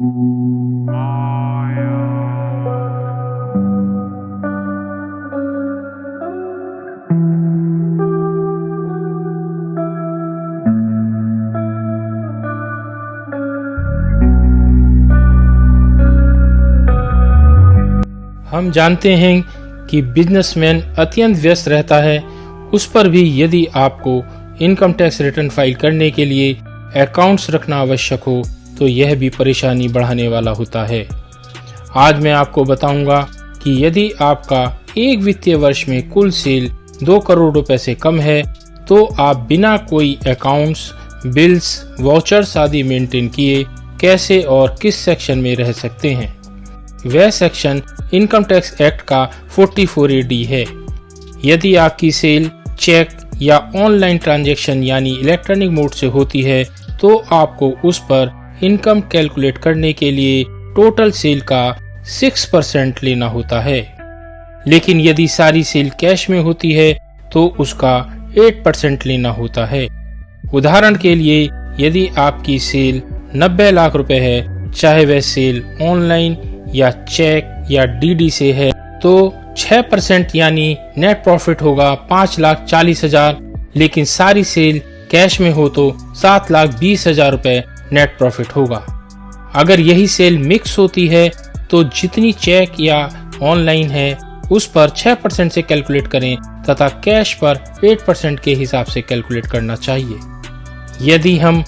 हम जानते हैं कि बिजनेसमैन अत्यंत व्यस्त रहता है, उस पर भी यदि आपको इनकम टैक्स रिटर्न फाइल करने के लिए अकाउंट्स रखना आवश्यक हो तो यह भी परेशानी बढ़ाने वाला होता है। आज मैं आपको बताऊंगा कि यदि आपका एक वित्तीय वर्ष में कुल सेल 2 करोड़ रुपए से कम है तो आप बिना कोई अकाउंट्स, बिल्स, वाउचर्स आदि मेंटेन किए कैसे और किस सेक्शन में रह सकते हैं। वह सेक्शन इनकम टैक्स एक्ट का 44AD है। यदि आपकी सेल चेक या ऑनलाइन ट्रांजैक्शन यानी इलेक्ट्रॉनिक मोड से होती है तो आपको उस पर इनकम कैलकुलेट करने के लिए टोटल सेल का 6% लेना होता है। लेकिन यदि सारी सेल कैश में होती है तो उसका 8% लेना होता है। उदाहरण के लिए यदि आपकी सेल 90 लाख रुपए है, चाहे वह सेल ऑनलाइन या चेक या डीडी से है, तो 6% यानी नेट प्रॉफिट होगा 5,40,000। लेकिन सारी सेल कैश में हो तो 7,20,000 रुपए नेट प्रॉफिट होगा। अगर यही सेल मिक्स होती है तो जितनी चेक या ऑनलाइन है उस पर 6% से कैलकुलेट करें तथा कैश पर 8% के हिसाब से कैलकुलेट करना चाहिए। यदि हम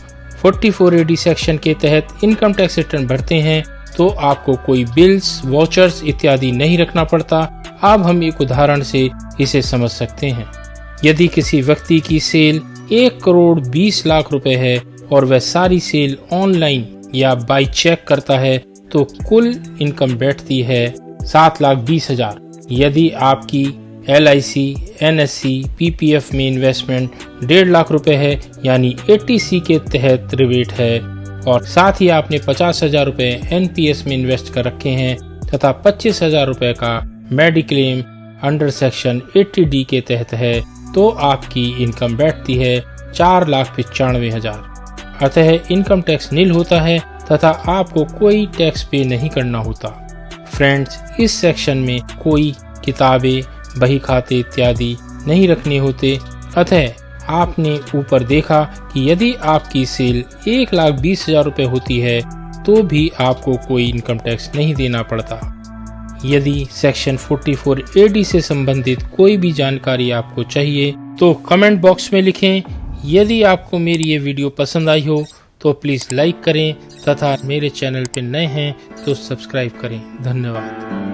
44AD सेक्शन के तहत इनकम टैक्स रिटर्न भरते हैं तो आपको कोई बिल्स, वाउचर्स इत्यादि नहीं रखना पड़ता। अब हम एक उदाहरण से इसे समझ सकते हैं। यदि किसी व्यक्ति की सेल 1 करोड़ 20 लाख रुपए है और वह सारी सेल ऑनलाइन या बाय चेक करता है तो कुल इनकम बैठती है 7,20,000। यदि आपकी LIC, NSC, PPF में इन्वेस्टमेंट 1.5 लाख रुपए है यानी 80C के तहत रिबेट है और साथ ही आपने 50,000 रुपए NPS में इन्वेस्ट कर रखे हैं तथा 25,000 रुपए का मेडिक्लेम अंडर सेक्शन 80D के तहत है तो आपकी इनकम बैठती है 4,95,000। अतः इनकम टैक्स नील होता है तथा आपको कोई टैक्स पे नहीं करना होता। फ्रेंड्स, इस सेक्शन में कोई किताबें, बही खाते इत्यादि नहीं रखने होते। अतः आपने ऊपर देखा कि यदि आपकी सेल 1,20,000 रुपए होती है तो भी आपको कोई इनकम टैक्स नहीं देना पड़ता। यदि सेक्शन 44AD से संबंधित कोई भी जानकारी आपको चाहिए तो कमेंट बॉक्स में लिखें। यदि आपको मेरी ये वीडियो पसंद आई हो तो प्लीज़ लाइक करें तथा मेरे चैनल पर नए हैं तो सब्सक्राइब करें। धन्यवाद।